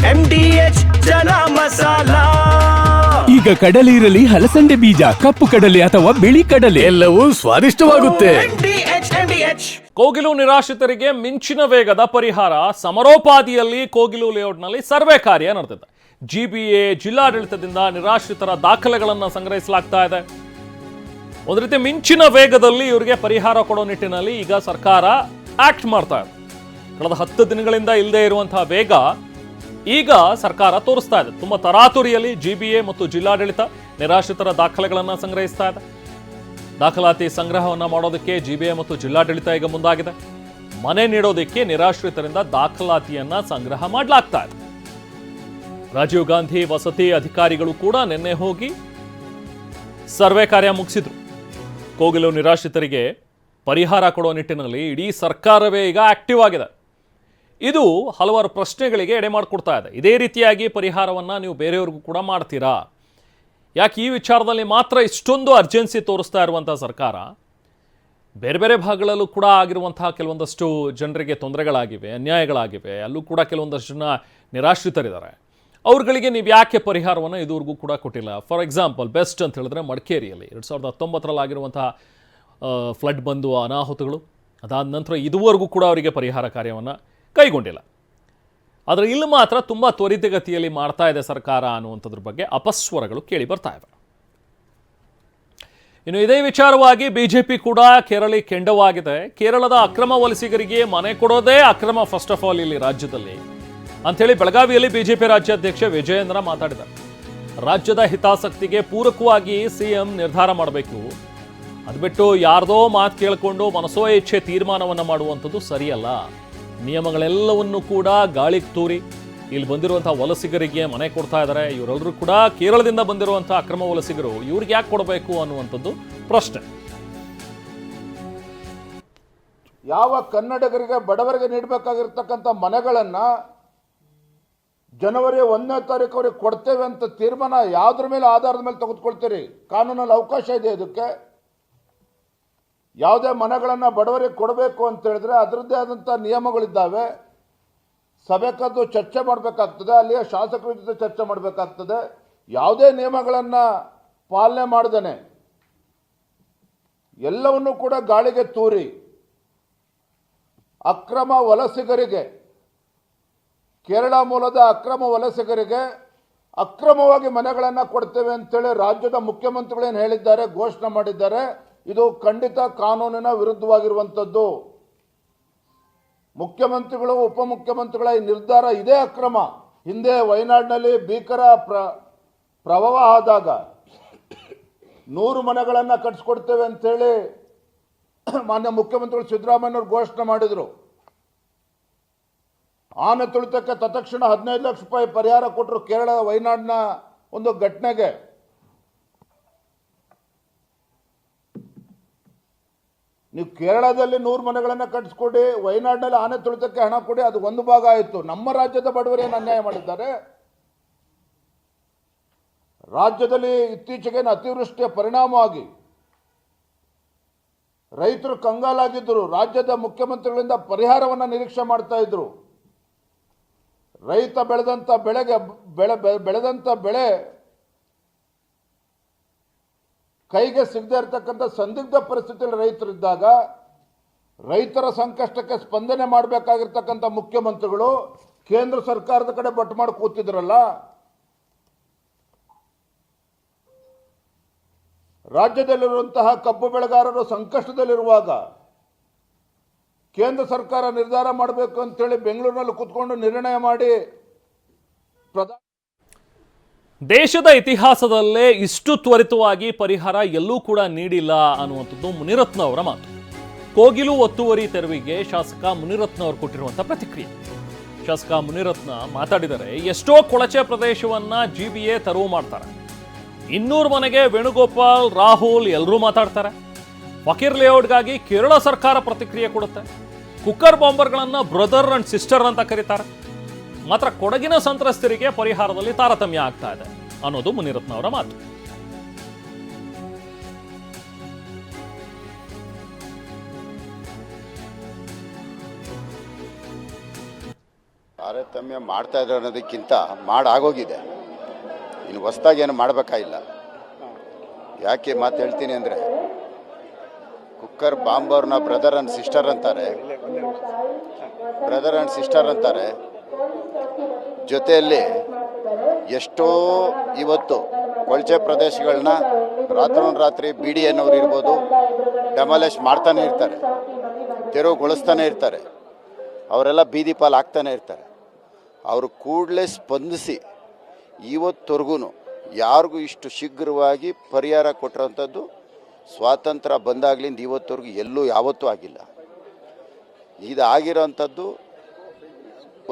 MDH ಚನ masala. ಈಗ ಕಡಲೆ ಇರಲಿ, ಹಲಸಂಡೆ ಬೀಜ, ಕಪ್ಪು ಕಡಲೆ ಅಥವಾ ಬಿಳಿ ಕಡಲೆ, ಎಲ್ಲವೂ ಸ್ವಾದಿಷ್ಟವಾಗುತ್ತೆ. MDH. ಕೋಗಿಲು ನಿರಾಶ್ರಿತರಿಗೆ ಮಿಂಚಿನ ವೇಗದ ಪರಿಹಾರ. ಸಮರೋಪಾದಿಯಲ್ಲಿ ಕೋಗಿಲು ಲೇಔಟ್ನಲ್ಲಿ ಸರ್ವೆ ಕಾರ್ಯ ನಡೆದಿದೆ. GBA ಜಿಲ್ಲಾಡಳಿತದಿಂದ ನಿರಾಶ್ರಿತರ ದಾಖಲೆಗಳನ್ನು ಸಂಗ್ರಹಿಸಲಾಗ್ತಾ ಇದೆ. ಒಂದು ರೀತಿ ಮಿಂಚಿನ ವೇಗದಲ್ಲಿ ಇವರಿಗೆ ಪರಿಹಾರ ಕೊಡೋ ನಿಟ್ಟಿನಲ್ಲಿ ಈಗ ಸರ್ಕಾರ ಆಕ್ಟ್ ಮಾಡ್ತಾ ಇದೆ. ಕಳೆದ 10 ದಿನಗಳಿಂದ ಇಲ್ಲದೆ ಇರುವಂತಹ ವೇಗ ಈಗ ಸರ್ಕಾರ ತೋರಿಸ್ತಾ ಇದೆ. ತುಂಬಾ ತರಾತುರಿಯಲ್ಲಿ GBA ಮತ್ತು ಜಿಲ್ಲಾಡಳಿತ ನಿರಾಶ್ರಿತರ ದಾಖಲೆಗಳನ್ನು ಸಂಗ್ರಹಿಸ್ತಾ ಇದೆ. ದಾಖಲಾತಿ ಸಂಗ್ರಹವನ್ನು ಮಾಡೋದಕ್ಕೆ GBA ಮತ್ತು ಜಿಲ್ಲಾಡಳಿತ ಈಗ ಮುಂದಾಗಿದೆ. ಮನೆ ನೀಡೋದಕ್ಕೆ ನಿರಾಶ್ರಿತರಿಂದ ದಾಖಲಾತಿಯನ್ನ ಸಂಗ್ರಹ ಮಾಡಲಾಗ್ತಾ ಇದೆ. ರಾಜೀವ್ ಗಾಂಧಿ ವಸತಿ ಅಧಿಕಾರಿಗಳು ಕೂಡ ನಿನ್ನೆ ಹೋಗಿ ಸರ್ವೆ ಕಾರ್ಯ ಮುಗಿಸಿದ್ರು. ಕೋಗಿಲು ನಿರಾಶ್ರಿತರಿಗೆ ಪರಿಹಾರ ಕೊಡೋ ನಿಟ್ಟಿನಲ್ಲಿ ಇಡೀ ಸರ್ಕಾರವೇ ಈಗ ಆಕ್ಟಿವ್ ಆಗಿದೆ. ಇದು ಹಲವಾರು ಪ್ರಶ್ನೆಗಳಿಗೆ ಎಡೆ ಮಾಡಿಕೊಡ್ತಾ ಇದೆ. ಇದೇ ರೀತಿಯಾಗಿ ಪರಿಹಾರವನ್ನು ನೀವು ಬೇರೆಯವ್ರಿಗೂ ಕೂಡ ಮಾಡ್ತೀರಾ? ಯಾಕೆ ಈ ವಿಚಾರದಲ್ಲಿ ಮಾತ್ರ ಇಷ್ಟೊಂದು ಅರ್ಜೆನ್ಸಿ ತೋರಿಸ್ತಾ ಇರುವಂಥ ಸರ್ಕಾರ ಬೇರೆ ಬೇರೆ ಭಾಗಗಳಲ್ಲೂ ಕೂಡ ಆಗಿರುವಂತಹ ಕೆಲವೊಂದಷ್ಟು ಜನರಿಗೆ ತೊಂದರೆಗಳಾಗಿವೆ, ಅನ್ಯಾಯಗಳಾಗಿವೆ, ಅಲ್ಲೂ ಕೂಡ ಕೆಲವೊಂದಷ್ಟು ಜನ ನಿರಾಶ್ರಿತರಿದ್ದಾರೆ. ಅವ್ರುಗಳಿಗೆ ನೀವು ಯಾಕೆ ಪರಿಹಾರವನ್ನು ಇದುವರೆಗೂ ಕೂಡ ಕೊಟ್ಟಿಲ್ಲ? ಫಾರ್ ಎಕ್ಸಾಂಪಲ್ ಬೆಸ್ಟ್ ಅಂತ ಹೇಳಿದ್ರೆ ಮಡಿಕೇರಿಯಲ್ಲಿ 2019 ಆಗಿರುವಂತಹ ಫ್ಲಡ್ ಬಂದು ಅನಾಹುತಗಳು, ಅದಾದ ನಂತರ ಇದುವರೆಗೂ ಕೂಡ ಅವರಿಗೆ ಪರಿಹಾರ ಕಾರ್ಯವನ್ನು ಕೈಗೊಂಡಿಲ್ಲ. ಆದರೆ ಇಲ್ಲಿ ಮಾತ್ರ ತುಂಬ ತ್ವರಿತಗತಿಯಲ್ಲಿ ಮಾಡ್ತಾ ಇದೆ ಸರ್ಕಾರ ಅನ್ನುವಂಥದ್ರ ಬಗ್ಗೆ ಅಪಸ್ವರಗಳು ಕೇಳಿ ಬರ್ತಾ ಇವೆ. ಇನ್ನು ಇದೇ ವಿಚಾರವಾಗಿ BJP ಕೂಡ ಕೇರಳಿ ಕೆಂಡವಾಗಿದೆ. ಕೇರಳದ ಅಕ್ರಮ ವಲಸಿಗರಿಗೆ ಮನೆ ಕೊಡೋದೇ ಅಕ್ರಮ ಫಸ್ಟ್ ಆಫ್ ಆಲ್ ಇಲ್ಲಿ ರಾಜ್ಯದಲ್ಲಿ ಅಂಥೇಳಿ ಬೆಳಗಾವಿಯಲ್ಲಿ BJP ರಾಜ್ಯಾಧ್ಯಕ್ಷ ವಿಜಯೇಂದ್ರ ಮಾತಾಡಿದ್ದಾರೆ. ರಾಜ್ಯದ ಹಿತಾಸಕ್ತಿಗೆ ಪೂರಕವಾಗಿ CM ನಿರ್ಧಾರ ಮಾಡಬೇಕು. ಅದು ಬಿಟ್ಟು ಯಾರ್ದೋ ಮಾತು ಕೇಳಿಕೊಂಡು ಮನಸೋ ಇಚ್ಛೆ ತೀರ್ಮಾನವನ್ನು ಮಾಡುವಂಥದ್ದು ಸರಿಯಲ್ಲ. ನಿಯಮಗಳೆಲ್ಲವನ್ನು ಕೂಡ ಗಾಳಿಗೆ ತೂರಿ ಇಲ್ಲಿ ಬಂದಿರುವಂಥ ವಲಸಿಗರಿಗೆ ಮನೆ ಕೊಡ್ತಾ ಇದ್ದಾರೆ. ಇವರೆಲ್ಲರೂ ಕೂಡ ಕೇರಳದಿಂದ ಬಂದಿರುವಂಥ ಅಕ್ರಮ ವಲಸಿಗರು, ಇವ್ರಿಗೆ ಯಾಕೆ ಕೊಡಬೇಕು ಅನ್ನುವಂಥದ್ದು ಪ್ರಶ್ನೆ. ಯಾವ ಕನ್ನಡಿಗರಿಗೆ ಬಡವರಿಗೆ ನೀಡಬೇಕಾಗಿರ್ತಕ್ಕಂಥ ಮನೆಗಳನ್ನು ಜನವರಿ 1ನೇ ತಾರೀಕು ಅವ್ರಿಗೆ ಕೊಡ್ತೇವೆ ಅಂತ ತೀರ್ಮಾನ ಯಾವುದ್ರ ಮೇಲೆ ಆಧಾರದ ಮೇಲೆ ತೆಗೆದುಕೊಳ್ತೀರಿ? ಕಾನೂನಲ್ಲಿ ಅವಕಾಶ ಇದೆ ಇದಕ್ಕೆ. ಯಾವುದೇ ಮನೆಗಳನ್ನು ಬಡವರಿಗೆ ಕೊಡಬೇಕು ಅಂತ ಹೇಳಿದ್ರೆ ಅದರದ್ದೇ ಆದಂಥ ನಿಯಮಗಳಿದ್ದಾವೆ. ಸಭೆ ಕರೆದು ಚರ್ಚೆ ಮಾಡಬೇಕಾಗ್ತದೆ, ಅಲ್ಲಿಯ ಶಾಸಕರ ಜೊತೆ ಚರ್ಚೆ ಮಾಡಬೇಕಾಗ್ತದೆ. ಯಾವುದೇ ನಿಯಮಗಳನ್ನು ಪಾಲನೆ ಮಾಡ್ದೇನೆ ಎಲ್ಲವನ್ನೂ ಕೂಡ ಗಾಳಿಗೆ ತೂರಿ ಅಕ್ರಮ ವಲಸಿಗರಿಗೆ, ಕೇರಳ ಮೂಲದ ಅಕ್ರಮ ವಲಸಿಗರಿಗೆ ಅಕ್ರಮವಾಗಿ ಮನೆಗಳನ್ನು ಕೊಡ್ತೇವೆ ಅಂತೇಳಿ ರಾಜ್ಯದ ಮುಖ್ಯಮಂತ್ರಿಗಳೇನು ಹೇಳಿದ್ದಾರೆ, ಘೋಷಣೆ ಮಾಡಿದ್ದಾರೆ. ಇದು ಖಂಡಿತ ಕಾನೂನಿನ ವಿರುದ್ಧವಾಗಿರುವಂಥದ್ದು. ಮುಖ್ಯಮಂತ್ರಿಗಳು ಉಪಮುಖ್ಯಮಂತ್ರಿಗಳ ಈ ನಿರ್ಧಾರ ಇದೇ ಅಕ್ರಮ. ಹಿಂದೆ ವಯನಾಡಿನಲ್ಲಿ ಭೀಕರ ಪ್ರವಾಹ ಆದಾಗ 100 ಮನೆಗಳನ್ನು ಕಟ್ಟಿಸ್ಕೊಡ್ತೇವೆ ಅಂತೇಳಿ ಮಾನ್ಯ ಮುಖ್ಯಮಂತ್ರಿಗಳು ಸಿದ್ದರಾಮಯ್ಯನವರು ಘೋಷಣೆ ಮಾಡಿದರು. ಆನೆ ತುಳಿತಕ್ಕೆ ತತ್ಕ್ಷಣ 15 ಲಕ್ಷ ರೂಪಾಯಿ ಪರಿಹಾರ ಕೊಟ್ಟರು ಕೇರಳ ವಯನಾಡಿನ ಒಂದು ಘಟನೆಗೆ. ನೀವು ಕೇರಳದಲ್ಲಿ 100 ಮನೆಗಳನ್ನು ಕಟ್ಟಿಸ್ಕೊಡಿ, ವಯನಾಡಿನಲ್ಲಿ ಆನೆ ತುಳಿತಕ್ಕೆ ಹಣ ಕೊಡಿ, ಅದು ಒಂದು ಭಾಗ ಆಯಿತು. ನಮ್ಮ ರಾಜ್ಯದ ಬಡವರೇನು ಅನ್ಯಾಯ ಮಾಡಿದ್ದಾರೆ? ರಾಜ್ಯದಲ್ಲಿ ಇತ್ತೀಚೆಗೆ ಅತಿವೃಷ್ಟಿಯ ಪರಿಣಾಮವಾಗಿ ರೈತರು ಕಂಗಾಲಾಗಿದ್ದರು. ರಾಜ್ಯದ ಮುಖ್ಯಮಂತ್ರಿಗಳಿಂದ ಪರಿಹಾರವನ್ನು ನಿರೀಕ್ಷೆ ಮಾಡ್ತಾ ಇದ್ರು. ರೈತ ಬೆಳೆದಂಥ ಬೆಳೆ ಕೈಗೆ ಸಿಗದೆ ಇರತಕ್ಕಂಥ ಸಂದಿಗ್ಧ ಪರಿಸ್ಥಿತಿಯಲ್ಲಿ ರೈತರಿದ್ದಾಗ ರೈತರ ಸಂಕಷ್ಟಕ್ಕೆ ಸ್ಪಂದನೆ ಮಾಡಬೇಕಾಗಿರ್ತಕ್ಕಂಥ ಮುಖ್ಯಮಂತ್ರಿಗಳು ಕೇಂದ್ರ ಸರ್ಕಾರದ ಕಡೆ ಬಟ್ಟು ಮಾಡಿ ಕೂತಿದ್ರಲ್ಲ. ರಾಜ್ಯದಲ್ಲಿರುವಂತಹ ಕಬ್ಬು ಬೆಳೆಗಾರರು ಸಂಕಷ್ಟದಲ್ಲಿರುವಾಗ ಕೇಂದ್ರ ಸರ್ಕಾರ ನಿರ್ಧಾರ ಮಾಡಬೇಕು ಅಂತೇಳಿ ಬೆಂಗಳೂರಿನಲ್ಲಿ ಕೂತ್ಕೊಂಡು ನಿರ್ಣಯ ಮಾಡಿ ದೇಶದ ಇತಿಹಾಸದಲ್ಲೇ ಇಷ್ಟು ತ್ವರಿತವಾಗಿ ಪರಿಹಾರ ಎಲ್ಲೂ ಕೂಡ ನೀಡಿಲ್ಲ ಅನ್ನುವಂಥದ್ದು ಮುನಿರತ್ನ ಅವರ ಮಾತು. ಕೋಗಿಲು ಒತ್ತುವರಿ ತೆರವಿಗೆ ಶಾಸಕ ಮುನಿರತ್ನ ಅವರು ಕೊಟ್ಟಿರುವಂಥ ಪ್ರತಿಕ್ರಿಯೆ. ಶಾಸಕ ಮುನಿರತ್ನ ಮಾತಾಡಿದರೆ, ಎಷ್ಟೋ ಕೊಳಚೆ ಪ್ರದೇಶವನ್ನ GBA ತೆರವು ಮಾಡ್ತಾರೆ. 200 ಮನೆಗೆ ವೇಣುಗೋಪಾಲ್, ರಾಹುಲ್ ಎಲ್ಲರೂ ಮಾತಾಡ್ತಾರೆ. ಫಕೀರ್ ಲೇಔಟ್ಗಾಗಿ ಕೇರಳ ಸರ್ಕಾರ ಪ್ರತಿಕ್ರಿಯೆ ಕೊಡುತ್ತೆ. ಕುಕ್ಕರ್ ಬಾಂಬರ್ಗಳನ್ನ ಬ್ರದರ್ ಅಂಡ್ ಸಿಸ್ಟರ್ ಅಂತ ಕರೀತಾರೆ. ಮಾತ್ರ ಕೊಡಗಿನ ಸಂತ್ರಸ್ತರಿಗೆ ಪರಿಹಾರದಲ್ಲಿ ತಾರತಮ್ಯ ಆಗ್ತಾ ಇದೆ ಅನ್ನೋದು ಮುನಿರತ್ನ ಅವರ ಮಾತು. ತಾರತಮ್ಯ ಮಾಡ್ತಾ ಇದ್ದಾರೆ ಅನ್ನೋದಕ್ಕಿಂತ ಮಾಡಾಗೋಗಿದೆ. ಇನ್ನು ಹೊಸ್ದಾಗಿ ಏನು ಮಾಡಬೇಕಾಗಿಲ್ಲ. ಯಾಕೆ ಮಾತು ಹೇಳ್ತೀನಿ ಅಂದರೆ, ಕುಕ್ಕರ್ ಬಾಂಬರ್ನ ಬ್ರದರ್ ಆ್ಯಂಡ್ ಸಿಸ್ಟರ್ ಅಂತಾರೆ. ಜೊತೆಯಲ್ಲಿ ಎಷ್ಟೋ ಇವತ್ತು ಕೊಳಚೆ ಪ್ರದೇಶಗಳನ್ನ ರಾತ್ರಿ ಬಿ ಡಿ ಎನ್ನೋರು ಇರ್ಬೋದು ಡೆಮಾಲಿಷ್ ಮಾಡ್ತಾನೆ ಇರ್ತಾರೆ, ತೆರವುಗೊಳಿಸ್ತಾನೆ ಇರ್ತಾರೆ, ಅವರೆಲ್ಲ ಬೀದಿ ಪಾಲು ಆಗ್ತಾನೆ ಇರ್ತಾರೆ. ಅವರು ಕೂಡಲೇ ಸ್ಪಂದಿಸಿ ಇವತ್ತವರೆಗೂ ಯಾರಿಗೂ ಇಷ್ಟು ಶೀಘ್ರವಾಗಿ ಪರಿಹಾರ ಕೊಟ್ಟಿರೋಂಥದ್ದು ಸ್ವಾತಂತ್ರ್ಯ ಬಂದಾಗಲಿಂದ ಇವತ್ತವರೆಗೂ ಎಲ್ಲೂ ಯಾವತ್ತೂ ಆಗಿಲ್ಲ. ಇದಾಗಿರೋಂಥದ್ದು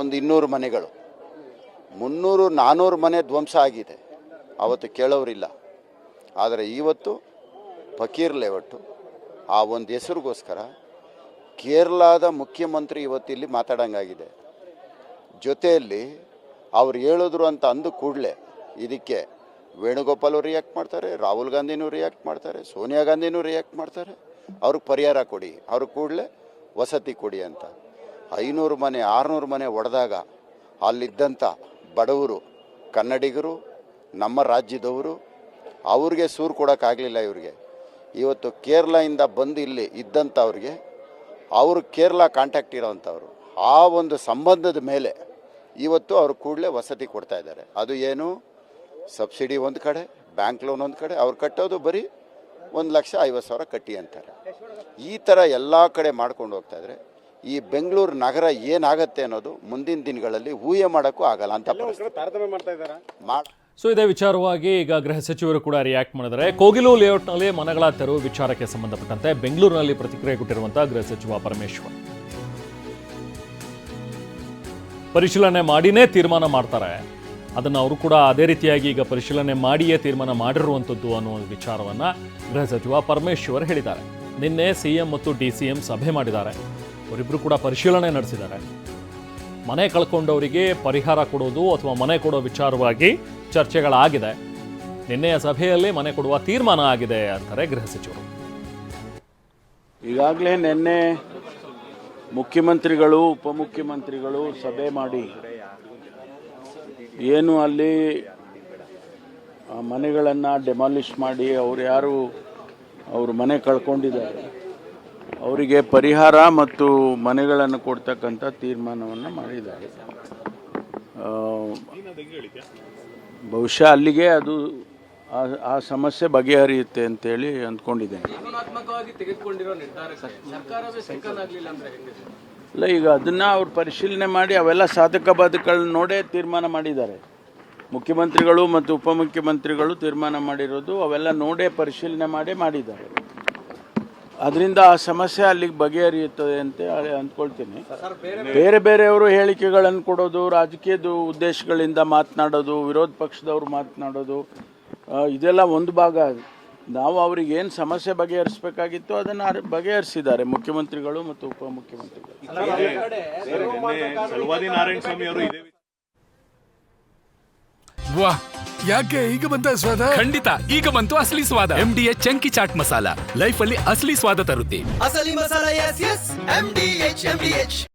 ಒಂದು 200 ಮನೆಗಳು, 300-400 ಮನೆ ಧ್ವಂಸ ಆಗಿದೆ. ಅವತ್ತು ಕೇಳೋರಿಲ್ಲ. ಆದರೆ ಇವತ್ತು ಫಕೀರ್ ಲೇಔಟು ಆ ಒಂದು ಹೆಸರಿಗೋಸ್ಕರ ಕೇರಳದ ಮುಖ್ಯಮಂತ್ರಿ ಇವತ್ತಿಲ್ಲಿ ಮಾತಾಡೋಂಗಾಗಿದೆ. ಜೊತೆಯಲ್ಲಿ ಅವ್ರು ಹೇಳಿದ್ರು ಅಂತ ಅಂದು ಕೂಡಲೇ ಇದಕ್ಕೆ ವೇಣುಗೋಪಾಲ್ ರಿಯಾಕ್ಟ್ ಮಾಡ್ತಾರೆ, ರಾಹುಲ್ ಗಾಂಧಿನೂ ರಿಯಾಕ್ಟ್ ಮಾಡ್ತಾರೆ, ಸೋನಿಯಾ ಗಾಂಧಿನೂ ರಿಯಾಕ್ಟ್ ಮಾಡ್ತಾರೆ. ಅವ್ರಿಗೆ ಪರಿಹಾರ ಕೊಡಿ, ಅವ್ರಿಗೆ ಕೂಡಲೇ ವಸತಿ ಕೊಡಿ ಅಂತ. 500 ಮನೆ 600 ಮನೆ ಒಡೆದಾಗ ಅಲ್ಲಿದ್ದಂಥ ಬಡವರು, ಕನ್ನಡಿಗರು, ನಮ್ಮ ರಾಜ್ಯದವರು, ಅವ್ರಿಗೆ ಸೂರು ಕೊಡೋಕ್ಕಾಗಲಿಲ್ಲ. ಇವ್ರಿಗೆ ಇವತ್ತು ಕೇರಳದಿಂದ ಬಂದು ಇಲ್ಲಿ ಇದ್ದಂಥವ್ರಿಗೆ ಅವರು ಕೇರಳ ಕಾಂಟ್ಯಾಕ್ಟ್ ಇರೋವಂಥವ್ರು, ಆ ಒಂದು ಸಂಬಂಧದ ಮೇಲೆ ಇವತ್ತು ಅವರು ಕೂಡಲೇ ವಸತಿ ಕೊಡ್ತಾ ಇದ್ದಾರೆ. ಅದು ಏನು ಸಬ್ಸಿಡಿ ಒಂದು ಕಡೆ, ಬ್ಯಾಂಕ್ ಲೋನ್ ಒಂದು ಕಡೆ, ಅವ್ರು ಕಟ್ಟೋದು ಬರೀ 1,50,000 ಕಟ್ಟಿ ಅಂತಾರೆ. ಈ ಥರ ಎಲ್ಲ ಕಡೆ ಮಾಡ್ಕೊಂಡು ಹೋಗ್ತಾ ಇದ್ದಾರೆ. ಈ ಬೆಂಗಳೂರು ನಗರ ಏನಾಗತ್ತೆ ಅನ್ನೋದು ಮುಂದಿನ ದಿನಗಳಲ್ಲಿ ಊಹೆ ಮಾಡೋಕ್ಕೂ ಆಗಲ್ಲ ಅಂತ ಸೊ ಇದೇ ವಿಚಾರವಾಗಿ ಈಗ ಗೃಹ ಸಚಿವರು ಕೂಡ ರಿಯಾಕ್ಟ್ ಮಾಡಿದ್ದಾರೆ. ಕೋಗಿಲು ಲೇಔಟ್ನಲ್ಲಿ ಮನೆಗಳ ತೆರವು ವಿಚಾರಕ್ಕೆ ಸಂಬಂಧಪಟ್ಟಂತೆ ಬೆಂಗಳೂರಿನಲ್ಲಿ ಪ್ರತಿಕ್ರಿಯೆ ಕೊಟ್ಟಿರುವಂತಹ ಗೃಹ ಸಚಿವ ಪರಮೇಶ್ವರ್, ಪರಿಶೀಲನೆ ಮಾಡಿನೇ ತೀರ್ಮಾನ ಮಾಡ್ತಾರೆ, ಅದನ್ನು ಅವರು ಕೂಡ ಅದೇ ರೀತಿಯಾಗಿ ಈಗ ಪರಿಶೀಲನೆ ಮಾಡಿಯೇ ತೀರ್ಮಾನ ಮಾಡಿರುವಂಥದ್ದು ಅನ್ನೋ ವಿಚಾರವನ್ನ ಗೃಹ ಸಚಿವ ಪರಮೇಶ್ವರ್ ಹೇಳಿದ್ದಾರೆ. ನಿನ್ನೆ ಸಿಎಂ ಮತ್ತು DCM ಸಭೆ ಮಾಡಿದ್ದಾರೆ. ಅವರಿಬ್ಬರು ಕೂಡ ಪರಿಶೀಲನೆ ನಡೆಸಿದ್ದಾರೆ. ಮನೆ ಕಳ್ಕೊಂಡವರಿಗೆ ಪರಿಹಾರ ಕೊಡೋದು ಅಥವಾ ಮನೆ ಕೊಡೋ ವಿಚಾರವಾಗಿ ಚರ್ಚೆಗಳಾಗಿದೆ. ನಿನ್ನೆಯ ಸಭೆಯಲ್ಲಿ ಮನೆ ಕೊಡುವ ತೀರ್ಮಾನ ಆಗಿದೆ ಅಂತಾರೆ ಗೃಹ ಸಚಿವರು. ಈಗಾಗಲೇ ನಿನ್ನೆ ಮುಖ್ಯಮಂತ್ರಿಗಳು ಉಪಮುಖ್ಯಮಂತ್ರಿಗಳು ಸಭೆ ಮಾಡಿ ಏನು ಅಲ್ಲಿ ಮನೆಗಳನ್ನು ಡೆಮಾಲಿಷ್ ಮಾಡಿ ಅವರು ಮನೆ ಕಳ್ಕೊಂಡಿದ್ದಾರೆ ಅವರಿಗೆ ಪರಿಹಾರ ಮತ್ತು ಮನೆಗಳನ್ನು ಕೊಡ್ತಕ್ಕಂಥ ತೀರ್ಮಾನವನ್ನು ಮಾಡಿದ್ದಾರೆ. ಬಹುಶಃ ಅಲ್ಲಿಗೆ ಅದು ಆ ಸಮಸ್ಯೆ ಬಗೆಹರಿಯುತ್ತೆ ಅಂತೇಳಿ ಅಂದ್ಕೊಂಡಿದ್ದೇನೆ. ಇಲ್ಲ, ಈಗ ಅದನ್ನು ಅವ್ರು ಪರಿಶೀಲನೆ ಮಾಡಿ ಅವೆಲ್ಲ ಸಾಧಕ ಬಾಧಕಗಳನ್ನ ನೋಡೇ ತೀರ್ಮಾನ ಮಾಡಿದ್ದಾರೆ. ಮುಖ್ಯಮಂತ್ರಿಗಳು ಮತ್ತು ಉಪಮುಖ್ಯಮಂತ್ರಿಗಳು ತೀರ್ಮಾನ ಮಾಡಿರೋದು ಅವೆಲ್ಲ ನೋಡೇ ಪರಿಶೀಲನೆ ಮಾಡಿದ್ದಾರೆ. ಅದರಿಂದ ಆ ಸಮಸ್ಯೆ ಅಲ್ಲಿಗೆ ಬಗೆಹರಿಯುತ್ತದೆ ಅಂತ ಅಂದ್ಕೊಳ್ತೀನಿ. ಬೇರೆಯವರು ಹೇಳಿಕೆಗಳನ್ನು ಕೊಡೋದು, ರಾಜಕೀಯದ ಉದ್ದೇಶಗಳಿಂದ ಮಾತನಾಡೋದು, ವಿರೋಧ ಪಕ್ಷದವರು ಮಾತನಾಡೋದು, ಇದೆಲ್ಲ ಒಂದು ಭಾಗ. ನಾವು ಅವ್ರಿಗೆ ಏನು ಸಮಸ್ಯೆ ಬಗೆಹರಿಸಬೇಕಾಗಿತ್ತು ಅದನ್ನು ಬಗೆಹರಿಸಿದ್ದಾರೆ ಮುಖ್ಯಮಂತ್ರಿಗಳು ಮತ್ತು ಉಪಮುಖ್ಯಮಂತ್ರಿಗಳು. ವಾಹ್, ಯಾಕೆ ಈಗ ಬಂತ ಸ್ವಾದ? ಖಂಡಿತ ಈಗ ಬಂತು ಅಸಲಿ ಸ್ವಾದ. MDH chunky chaat masala life ಅಲ್ಲಿ ಅಸಲಿ ಸ್ವಾದ ತರುತ್ತೆ. ಅಸಲಿ ಮಸಾಲ, ಎಸ್ ಎಸ್ MDH